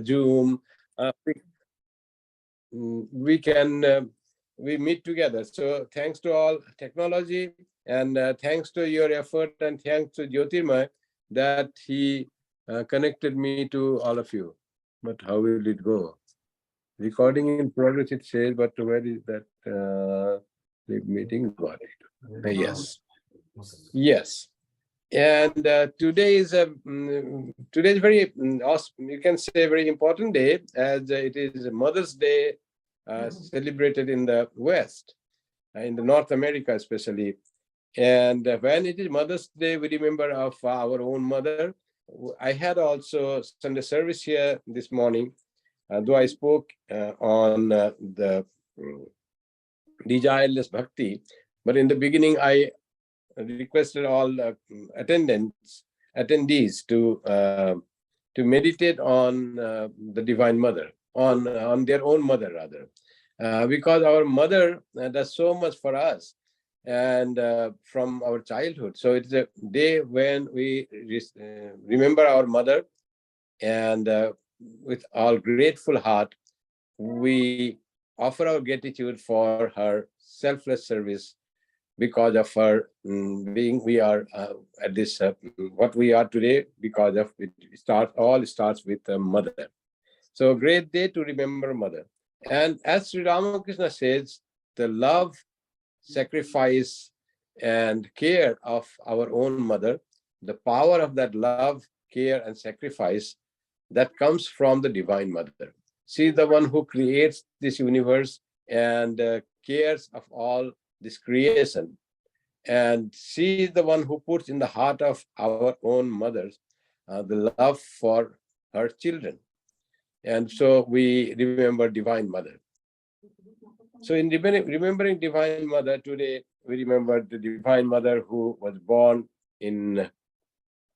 Zoom, we can we meet together. So thanks to all technology, and thanks to your effort, and thanks to Jyotirmay that he connected me to all of you. But how will it go? Recording in progress, it says, but where is that meeting? Got it. Yes. Yes. And today is very awesome, you can say, very important day, as it is Mother's Day celebrated in the West, in the North America especially. And when it is Mother's Day, we remember of our own mother. I had also Sunday service here this morning, though I spoke on the desireless bhakti, but in the beginning I requested all attendees to meditate on the Divine Mother, on their own mother rather, because our mother does so much for us, and from our childhood. So it's a day when we remember our mother, and with all grateful heart, we offer our gratitude for her selfless service. Because of her being, we are at this what we are today, because of it. All starts with mother. So great day to remember mother. And as Sri Ramakrishna says, the love, sacrifice, and care of our own mother, the power of that love, care, and sacrifice, that comes from the Divine Mother. She is the one who creates this universe and cares of all this creation. And she is the one who puts in the heart of our own mothers the love for her children. And so we remember Divine Mother. So in remembering Divine Mother, today we remember the Divine Mother who was born in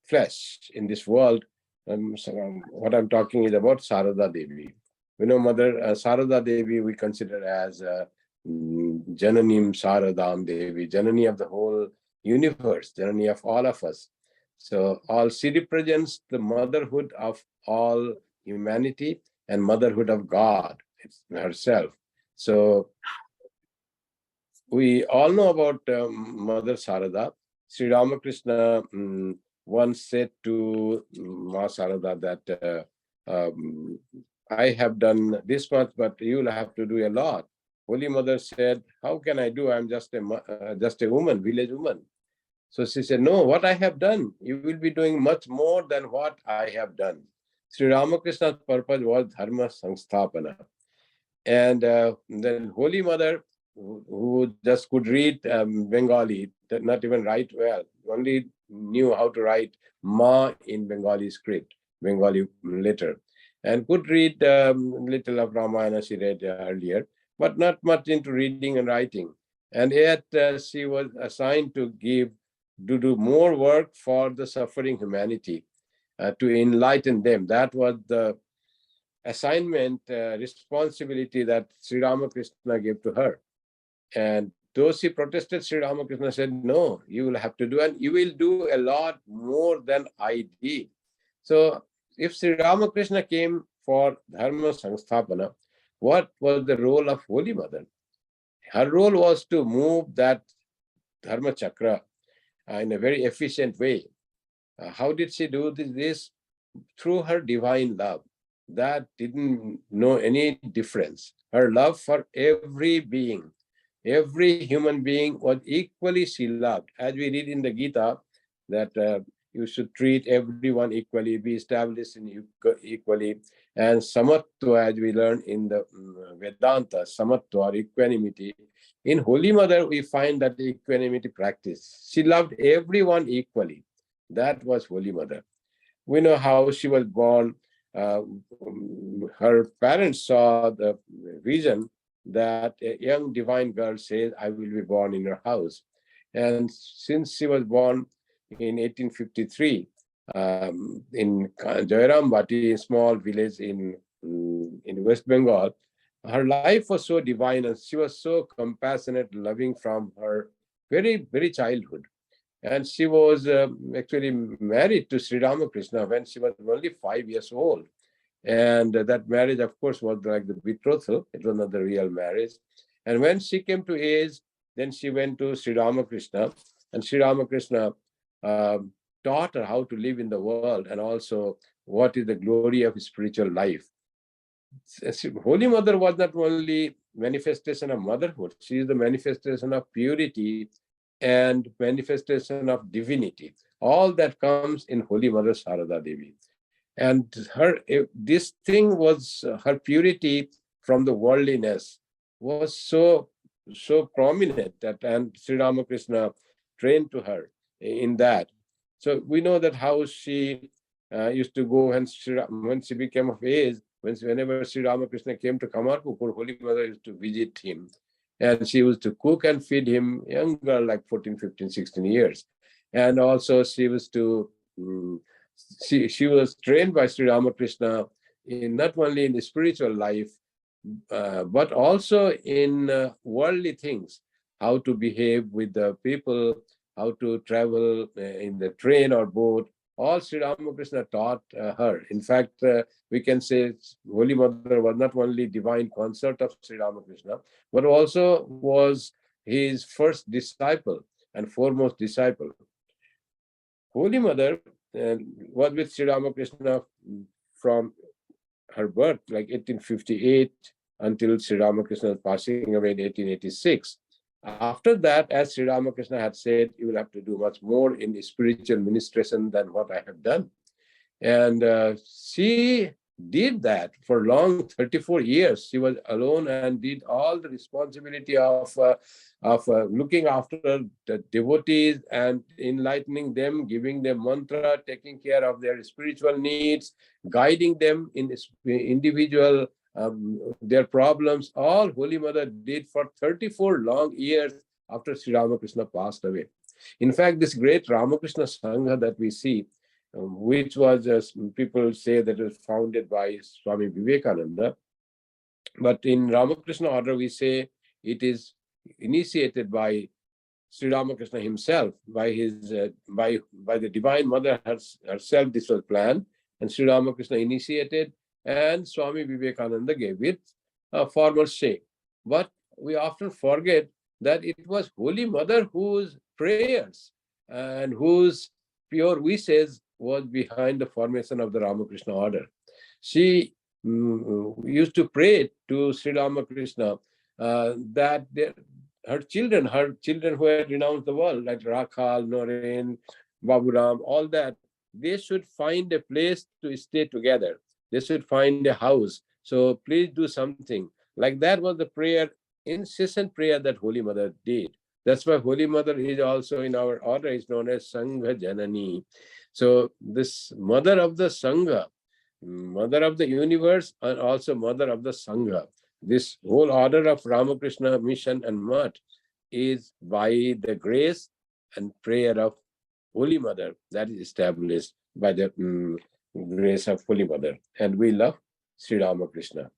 flesh in this world. What I'm talking is about Sarada Devi. We know Mother Sarada Devi we consider as Jananim Saradam Devi, Janani of the whole universe, Janani of all of us. So she represents the motherhood of all humanity and motherhood of God herself. So we all know about Mother Sarada. Sri Ramakrishna once said to Ma Sarada that I have done this much, but you'll have to do a lot. Holy Mother said, how can I do? I'm just a woman, village woman. So she said, no, what I have done, you will be doing much more than what I have done. Sri Ramakrishna's purpose was Dharma Samsthapana. And then Holy Mother, who just could read Bengali, not even write well, only knew how to write Ma in Bengali script, Bengali letter, and could read little of Ramayana she read earlier, but not much into reading and writing. And yet she was assigned to do more work for the suffering humanity, to enlighten them. That was the assignment, responsibility that Sri Ramakrishna gave to her. And though she protested, Sri Ramakrishna said, no, you will have to do, and you will do a lot more than I did. So if Sri Ramakrishna came for Dharma Samsthapana, what was the role of Holy Mother? Her role was to move that Dharma Chakra in a very efficient way. How did she do this? Through her divine love that didn't know any difference. Her love for every being, every human being was equally she loved. As we read in the Gita, that you should treat everyone equally, be established in equally. And Samatva, as we learn in the Vedanta, Samatva or equanimity. In Holy Mother, we find that equanimity practice. She loved everyone equally. That was Holy Mother. We know how she was born. Her parents saw the vision that a young divine girl says, I will be born in your house. And since she was born in 1853 in Jairambati, a small village in West Bengal, her life was so divine and she was so compassionate, loving from her very, very childhood. And she was actually married to Sri Ramakrishna when she was only 5 years old. And that marriage, of course, was like the betrothal. It was not the real marriage. And when she came to age, then she went to Sri Ramakrishna, and Sri Ramakrishna um, taught her how to live in the world and also what is the glory of spiritual life. Holy Mother was not only manifestation of motherhood, she is the manifestation of purity and manifestation of divinity. All that comes in Holy Mother Sarada Devi. And this thing was her purity from the worldliness was so prominent that, and Sri Ramakrishna trained to her in that. So we know that how she used to go when she became of age, whenever Sri Ramakrishna came to Kamarpur, Holy Mother used to visit him. And she used to cook and feed him, young girl, like 14, 15, 16 years. And also she was to, she was trained by Sri Ramakrishna in not only in the spiritual life, but also in worldly things, how to behave with the people, how to travel in the train or boat. All Sri Ramakrishna taught her. In fact, we can say Holy Mother was not only divine consort of Sri Ramakrishna, but also was his first disciple and foremost disciple. Holy Mother was with Sri Ramakrishna from her birth, like 1858, until Sri Ramakrishna's passing away in 1886. After that, as Sri Ramakrishna had said, you will have to do much more in spiritual ministration than what I have done. And she did that for long 34 years. She was alone and did all the responsibility of looking after the devotees and enlightening them, giving them mantra, taking care of their spiritual needs, guiding them in individual their problems. All Holy Mother did for 34 long years after Sri Ramakrishna passed away. In fact, this great Ramakrishna Sangha that we see, which was, people say that it was founded by Swami Vivekananda. But in Ramakrishna order, we say it is initiated by Sri Ramakrishna himself, by his by the Divine Mother herself. This was planned, and Sri Ramakrishna initiated, and Swami Vivekananda gave it a formal shape. But we often forget that it was Holy Mother whose prayers and whose pure wishes was behind the formation of the Ramakrishna order. She used to pray to Sri Ramakrishna that her children who had renounced the world, like Rakhal, Noren, Baburam, all that, they should find a place to stay together. They should find a house. So please do something. Like that was the prayer, incessant prayer that Holy Mother did. That's why Holy Mother is also in our order is known as Sangha Janani. So this mother of the Sangha, mother of the universe, and also mother of the Sangha. This whole order of Ramakrishna mission and Math is by the grace and prayer of Holy Mother that is established by the grace of Holy Mother. And we love Sri Ramakrishna.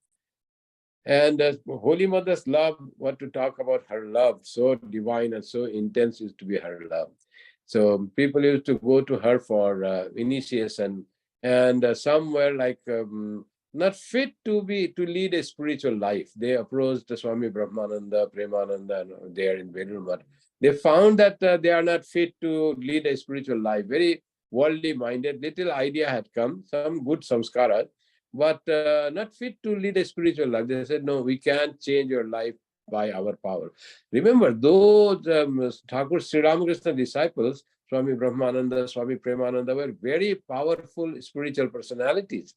And Holy Mother's love, what to talk about her love, so divine and so intense is to be her love. So people used to go to her for initiation, and some were like not fit to lead a spiritual life. They approached Swami Brahmananda, Premananda there in Belur. They found that they are not fit to lead a spiritual life, very worldly minded. Little idea had come, some good samskaras, but not fit to lead a spiritual life. They said, no, we can't change your life by our power. Remember, those Thakur Sri Ramakrishna disciples, Swami Brahmananda, Swami Premananda, were very powerful spiritual personalities.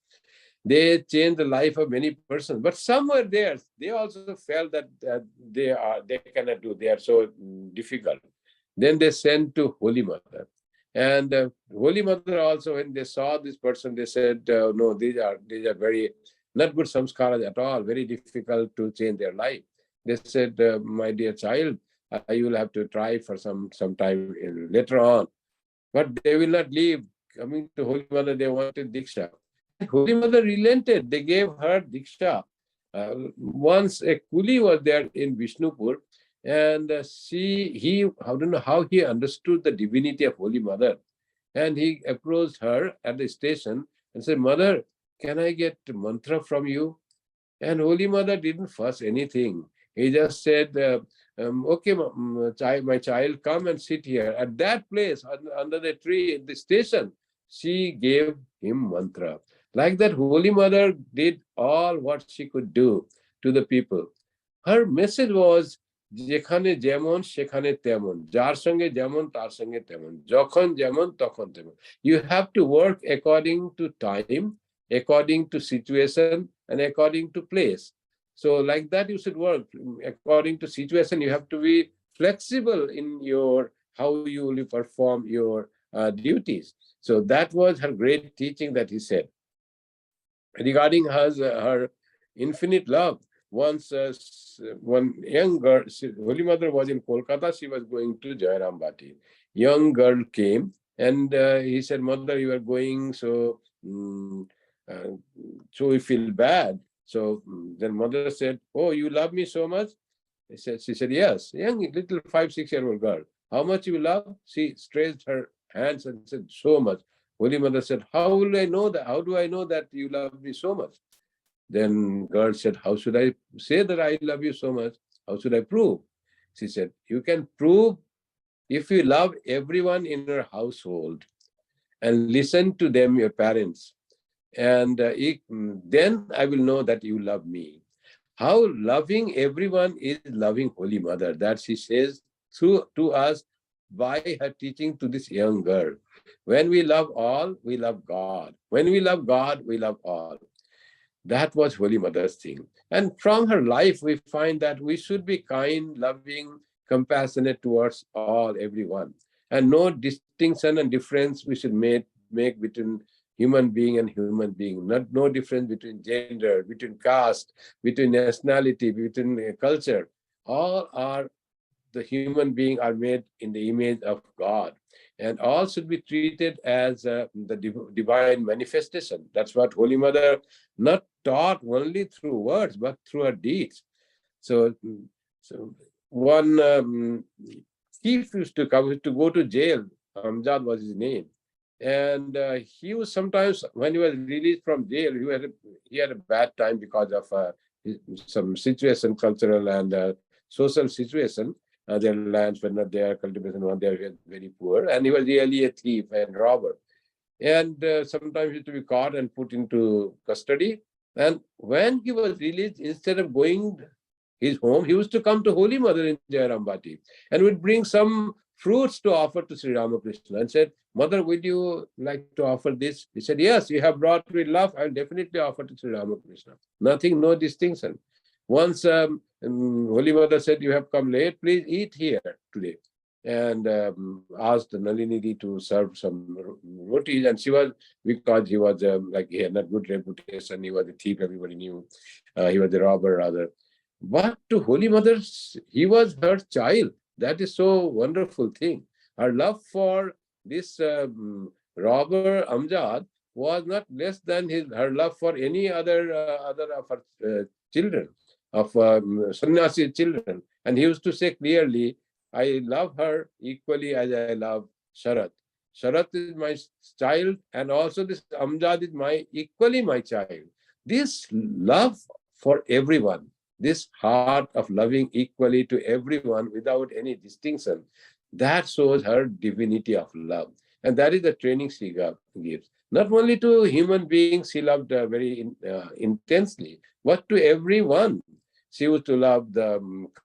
They changed the life of many persons, but some were there. They also felt that they cannot do. They are so difficult. Then they sent to Holy Mother. And Holy Mother also, when they saw this person, they said, no, these are very not good samskaras at all, very difficult to change their life. They said, my dear child, you will have to try for some time later on. But they will not leave. Coming to Holy Mother, they wanted Diksha. And Holy Mother relented. They gave her Diksha. Once a coolie was there in Vishnupur, and I don't know how he understood the divinity of Holy Mother. And he approached her at the station and said, Mother, can I get mantra from you? And Holy Mother didn't fuss anything. He just said, okay, my child, come and sit here. At that place, under the tree, at the station, she gave him mantra. Like that, Holy Mother did all what she could do to the people. Her message was, যেখানে যেমন সেখানে তেমন, যার সঙ্গে যেমন তার সঙ্গে তেমন, যখন যেমন তখন তেমন. You have to work according to time, according to situation, and according to place. So like that you should work according to situation. You have to be flexible in your how you will perform your duties. So that was her great teaching that he said regarding her infinite love. Once one young girl, Holy Mother was in Kolkata, she was going to Jairam Bati. Young girl came and he said, Mother, you are going, so so we feel bad. So then Mother said, oh, you love me so much? She said, yes. Young, little 5-6-year-old girl. How much you love? She stretched her hands and said, so much. Holy Mother said, how will I know that? How do I know that you love me so much? Then girl said, how should I say that I love you so much? How should I prove? She said, you can prove if you love everyone in your household and listen to them, your parents, and then I will know that you love me. How loving everyone is loving Holy Mother. That she says to us by her teaching to this young girl. When we love all, we love God. When we love God, we love all. That was Holy Mother's thing. And from her life, we find that we should be kind, loving, compassionate towards all, everyone. And no distinction and difference we should make between human being and human being. No difference between gender, between caste, between nationality, between culture. All are the human being are made in the image of God, and all should be treated as the divine manifestation. That's what Holy Mother not taught only through words, but through her deeds. So, so one thief used to come to go to jail. Amjad was his name, and he was sometimes when he was released from jail, he had a bad time because of some situation, cultural and social situation. Their lands were not there, cultivation was there, he was very poor, and he was really a thief and robber. And sometimes he used to be caught and put into custody. And when he was released, instead of going his home, he used to come to Holy Mother in Jairambati and would bring some fruits to offer to Sri Ramakrishna and said, Mother, would you like to offer this? He said, yes, you have brought with love. I'll definitely offer to Sri Ramakrishna. Nothing, no distinction. Once Holy Mother said, you have come late, please eat here today. And asked Nalini to serve some rotis. And she was, because he was like, he had not good reputation, he was a thief, everybody knew. He was a robber rather. But to Holy Mother, he was her child. That is so wonderful thing. Her love for this robber Amjad was not less than her love for any other of her children, of sannyasi children. And he used to say clearly, I love her equally as I love Sharat. Sharat is my child, and also this Amjad is equally my child. This love for everyone, this heart of loving equally to everyone without any distinction, that shows her divinity of love. And that is the training she gives. Not only to human beings, she loved very intensely, but to everyone. She used to love the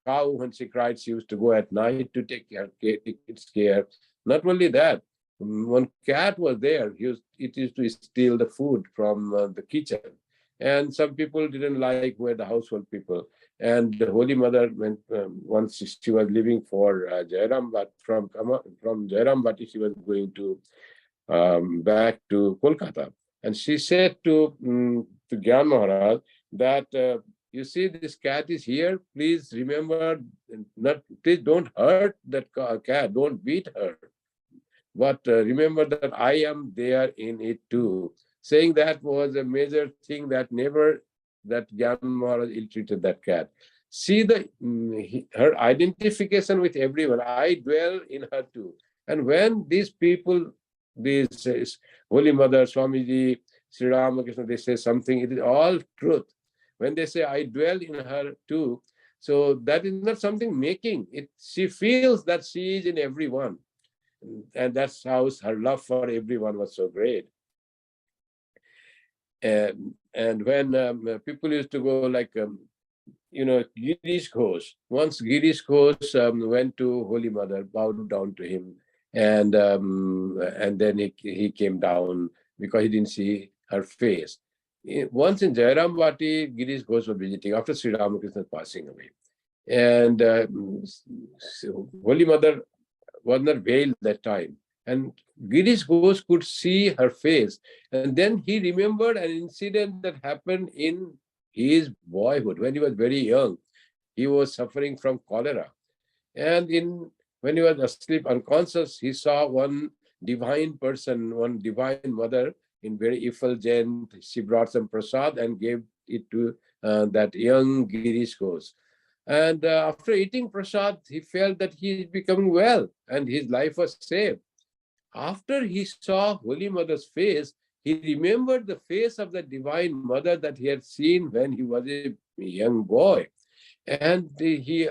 cow when she cried. She used to go at night to take its care. Not only that, one cat was there. It used to steal the food from the kitchen. And some people didn't like where the household people. And the Holy Mother, when once she was leaving for Jairam, but from Jairam Bati, she was going to back to Kolkata. And she said to Gyan Maharaj that you see, this cat is here. Please remember, please don't hurt that cat. Don't beat her. But remember that I am there in it too. Saying that was a major thing that Gyan Maharaj ill-treated that cat. See her identification with everyone. I dwell in her too. And when these people, these Holy Mother, Swamiji, Sri Ramakrishna, they say something, it is all truth. When they say, I dwell in her too, so that is not something making. She feels that she is in everyone. And that's how her love for everyone was so great. And when people used to go like, Girish Ghosh. Once Girish Ghosh went to Holy Mother, bowed down to him, and then he came down because he didn't see her face. Once in Jairam Bhati, Girish Ghosh was visiting after Sri Ramakrishna passing away. And Holy Mother was not veiled that time. And Girish Ghosh could see her face. And then he remembered an incident that happened in his boyhood when he was very young. He was suffering from cholera. And when he was asleep, unconscious, he saw one divine person, one divine mother in very effulgent. She brought some prasad and gave it to that young Girish Ghosh. And after eating prasad, he felt that he is becoming well and his life was saved. After he saw Holy Mother's face, he remembered the face of the Divine Mother that he had seen when he was a young boy. And he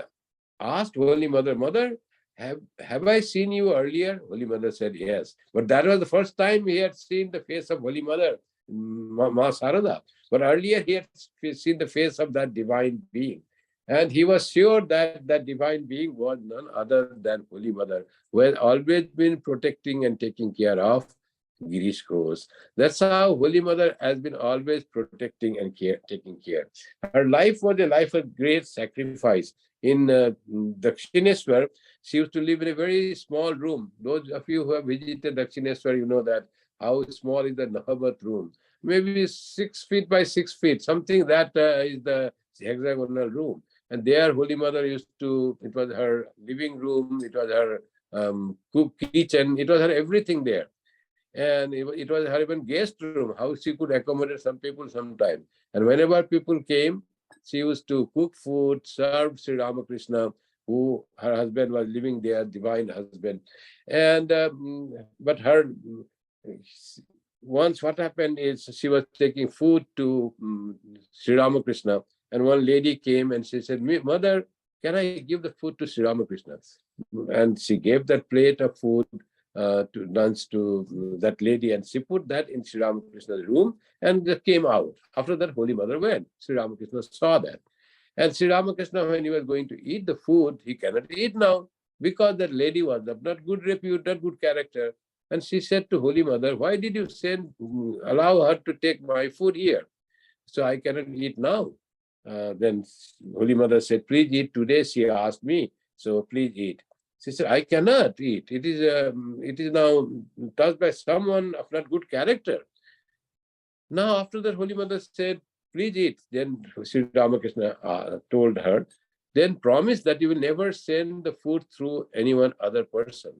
asked Holy Mother, Mother, have I seen you earlier? Holy Mother said, yes. But that was the first time he had seen the face of Holy Mother, Ma Sarada. But earlier he had seen the face of that divine being. And he was sure that that divine being was none other than Holy Mother, who had always been protecting and taking care of Girish Ghosh. That's how Holy Mother has been always protecting and taking care. Her life was a life of great sacrifice. In Dakshineswar, she used to live in a very small room. Those of you who have visited Dakshineswar, you know that how small is the Nahabat room. Maybe 6 feet by 6 feet, something that is the hexagonal room. And there, Holy Mother used to, it was her living room, it was her kitchen, it was her everything there. And it was her even guest room, how she could accommodate some people sometime. And whenever people came, she used to cook food, serve Sri Ramakrishna, who her husband was living there, divine husband. And but her once what happened is she was taking food to Sri Ramakrishna, and one lady came and she said, Mother, can I give the food to Sri Ramakrishna? And she gave that plate of food to dance to that lady, and she put that in Sri Ramakrishna's room and came out. After that, Holy Mother went. Sri Ramakrishna saw that. And Sri Ramakrishna, when he was going to eat the food, he cannot eat now because that lady was of not good repute, not good character. And she said to Holy Mother, why did you allow her to take my food here? So I cannot eat now. Then Holy Mother said, please eat today. She asked me, so please eat. She said, I cannot eat. It is now touched by someone of not good character. Now, after that, Holy Mother said, please eat. Then Sri Ramakrishna told her, then promise that you will never send the food through anyone other person.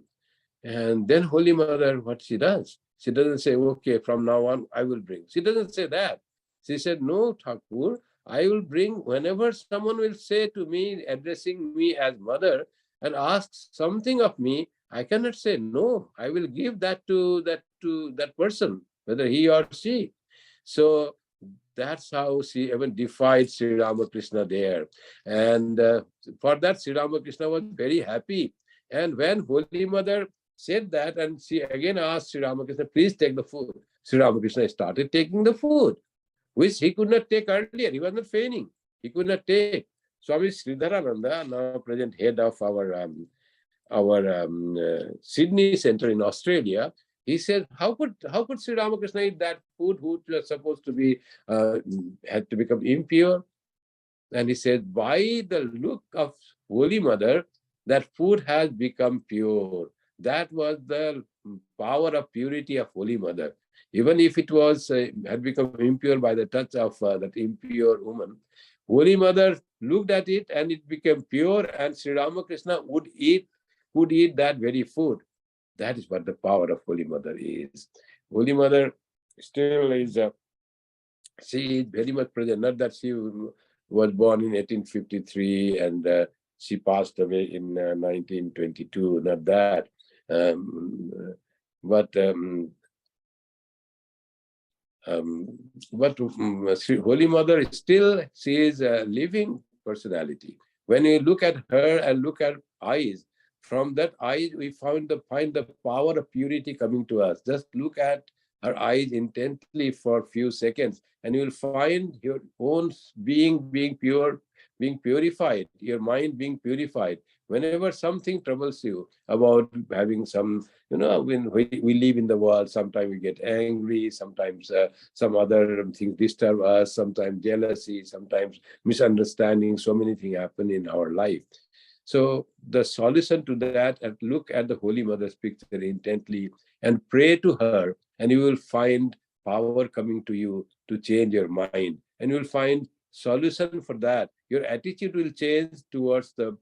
And then Holy Mother, what she does? She doesn't say, okay, from now on, I will bring. She doesn't say that. She said, no, Thakur, I will bring whenever someone will say to me, addressing me as mother, and asks something of me, I cannot say no. I will give that to that person, whether he or she. So that's how she even defied Sri Ramakrishna there. And for that, Sri Ramakrishna was very happy. And when Holy Mother said that, and she again asked Sri Ramakrishna, please take the food. Sri Ramakrishna started taking the food, which he could not take earlier. He was not feigning. He could not take. Swami Sridharananda, now present head of our Sydney Center in Australia, he said, how could Sri Ramakrishna eat that food which was supposed to be had to become impure? And he said, by the look of Holy Mother, that food has become pure. That was the power of purity of Holy Mother. Even if it was had become impure by the touch of that impure woman, Holy Mother looked at it and it became pure, and Sri Ramakrishna could eat that very food. That is what the power of Holy Mother is. Holy Mother still is, she is very much present. Not that she was born in 1853 and she passed away in 1922, not that. But But Holy Mother still, she is a living personality. When you look at her and look at eyes, from that eyes we find the power of purity coming to us. Just look at her eyes intently for a few seconds, and you will find your own being pure, being purified, your mind being purified. Whenever something troubles you about having some, when we live in the world, sometimes we get angry, sometimes some other things disturb us, sometimes jealousy, sometimes misunderstanding. So many things happen in our life. So the solution to that, look at the Holy Mother's picture intently and pray to her, and you will find power coming to you to change your mind, and you will find solution for that. Your attitude will change towards the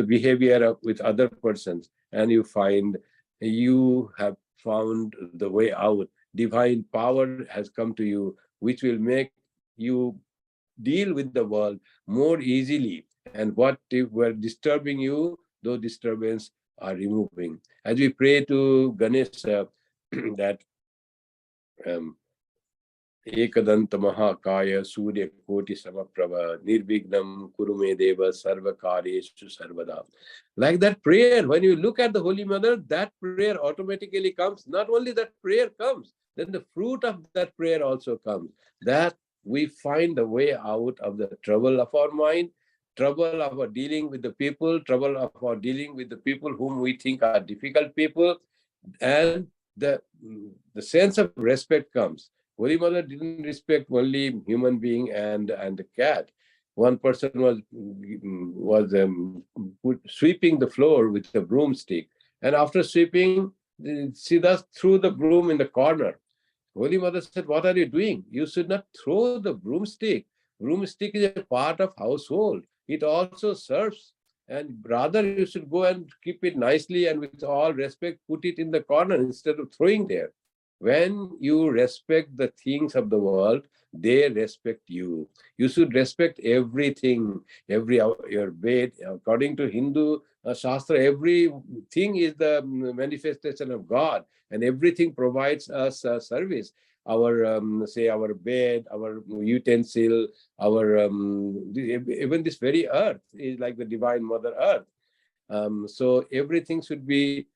behavior with other persons, and you find you have found the way out. Divine power has come to you, which will make you deal with the world more easily. And what were disturbing you, those disturbances are removing. As we pray to Ganesh, that um, Ekadanta Mahakaya Surya Koti Samaprabha Nirvignam Kurume Deva Sarvakareshu Sarvada. Like that prayer, when you look at the Holy Mother, that prayer automatically comes. Not only that prayer comes, then the fruit of that prayer also comes. That we find the way out of the trouble of our mind, trouble of our dealing with the people, trouble of our dealing with the people whom we think are difficult people, and the sense of respect comes. Holy Mother didn't respect only human being and the cat. One person was sweeping the floor with a broomstick, and after sweeping, she just threw the broom in the corner. Holy Mother said, "What are you doing? You should not throw the broomstick. Broomstick is a part of household. It also serves. And rather, you should go and keep it nicely and with all respect, put it in the corner instead of throwing there." When you respect the things of the world, they respect you. You should respect everything, your bed. According to Hindu Shastra, everything is the manifestation of God, and everything provides us service. Our say our bed, our utensil, our even this very earth is like the divine Mother Earth. So everything should be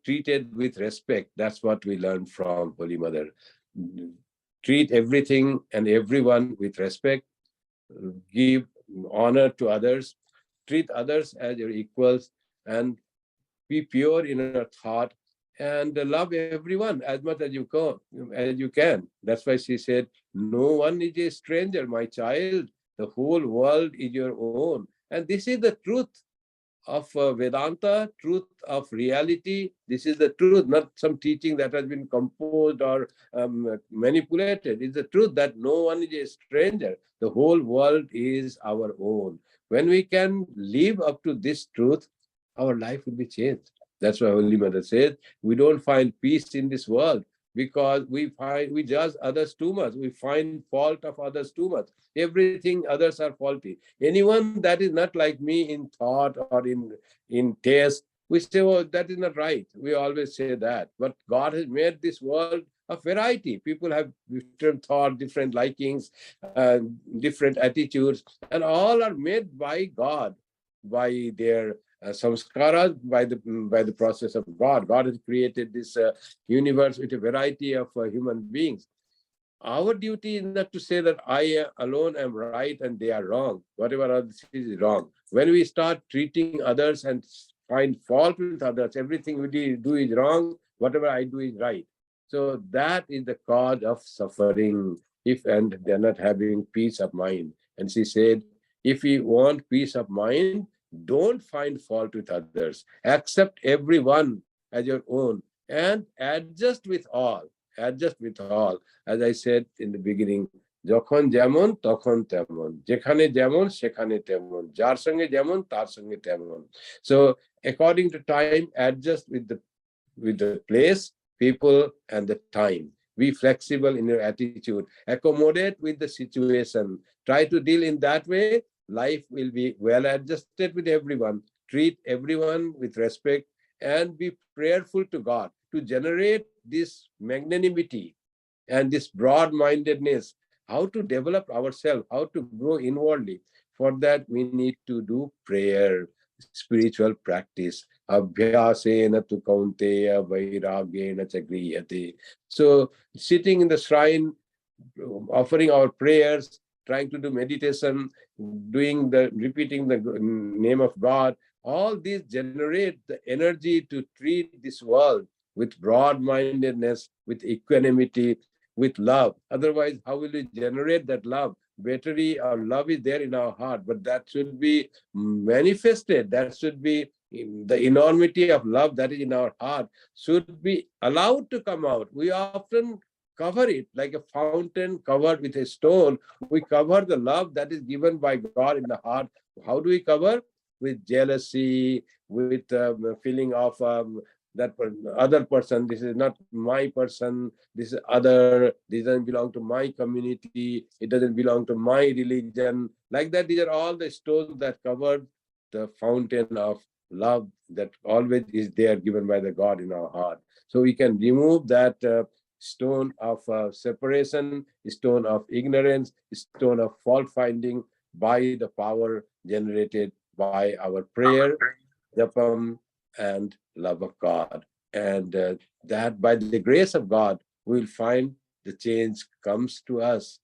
treated with respect. That's what we learned from Holy Mother. Treat everything and everyone with respect. Give honor to others. Treat others as your equals, and be pure in your thought, and love everyone as much as you can. That's why she said, "No one is a stranger, my child. The whole world is your own." And this is the truth of Vedanta, truth of reality. This is the truth, not some teaching that has been composed or manipulated. It's the truth that no one is a stranger. The whole world is our own. When we can live up to this truth, our life will be changed. That's why Holy Mother says, we don't find peace in this world because we judge others too much. We find fault of others too much. Everything others are faulty. Anyone that is not like me in thought or in taste, we say, "Oh, that is not right." We always say that. But God has made this world a variety. People have different thought, different likings, different attitudes, and all are made by God, by their samskaras, by the process of God. God has created this universe with a variety of human beings. Our duty is not to say that I alone am right and they are wrong. Whatever others is wrong. When we start treating others and find fault with others, everything we do is wrong. Whatever I do is right. So that is the cause of suffering. If and they're not having peace of mind. And she said, if you want peace of mind, don't find fault with others. Accept everyone as your own and adjust with all. Adjust with all. As I said in the beginning, যখন যেমন তখন তেমন, যেখানে যেমন সেখানে তেমন, যার সঙ্গে যেমন তার সঙ্গে তেমন. So according to time, adjust with the place, people, and the time. Be flexible in your attitude. Accommodate with the situation. Try to deal in that way. Life will be well adjusted with everyone. Treat everyone with respect and be prayerful to God. to generate this magnanimity and this broad-mindedness, how to develop ourselves, how to grow inwardly. For that, we need to do prayer, spiritual practice. Abhyasena tu kaunteya vairagena chagriyate. So, sitting in the shrine, offering our prayers, trying to do meditation, repeating the name of God, all these generate the energy to treat this world with broad-mindedness, with equanimity, with love. Otherwise, how will we generate that love? Battery or love is there in our heart, but that should be manifested. That should be the enormity of love that is in our heart should be allowed to come out. We often cover it like a fountain covered with a stone. We cover the love that is given by God in the heart. How do we cover? With jealousy, with feeling of that other person, this is not my person, this is other, this doesn't belong to my community, it doesn't belong to my religion. Like that, these are all the stones that cover the fountain of love that always is there given by the God in our heart. So we can remove that stone of separation, stone of ignorance, stone of fault finding by the power generated by our prayer, japam, and love of God. And that by the grace of God, we'll find the change comes to us.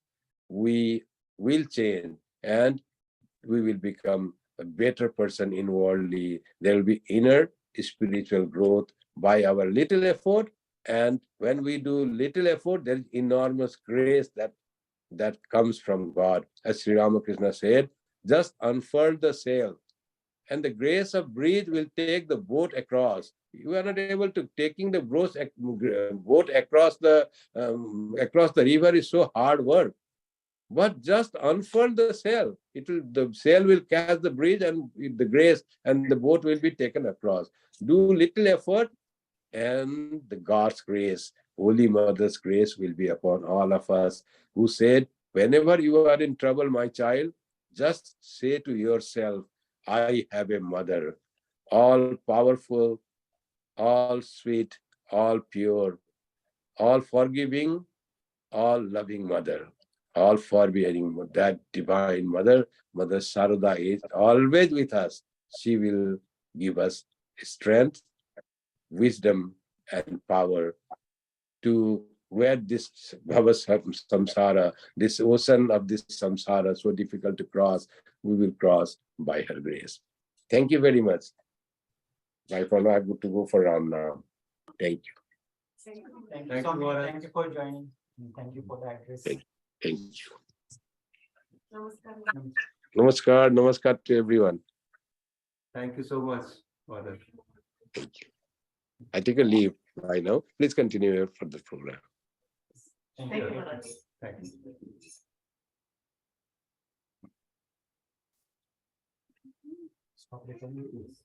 We will change and we will become a better person inwardly. There will be inner spiritual growth by our little effort. And when we do little effort, there is enormous grace that comes from God. As Sri Ramakrishna said, just unfurl the sail, and the grace of breeze will take the boat across. You are not able to taking the boat across the river is so hard work. But just unfurl the sail. The sail will catch the breeze and the grace, and the boat will be taken across. Do little effort, and the God's grace, Holy Mother's grace will be upon all of us, who said, whenever you are in trouble, my child, just say to yourself, I have a mother, all powerful, all sweet, all pure, all forgiving, all loving mother, all forbearing. That divine mother, Mother Sarada, is always with us. She will give us strength, wisdom, and power to where this Bhava Samsara, this ocean of this samsara, so difficult to cross, we will cross by her grace. Thank you very much. Bye for now. I'm good to go for Ram now. Thank you. Thank you, Swami. Thank you for joining. Thank you for the address. Thank you. Namaskar. Namaskar to everyone. Thank you so much, Father. Thank you. I take a leave right now. Please continue for the program. Thank you. Thank you. Stop recording, please.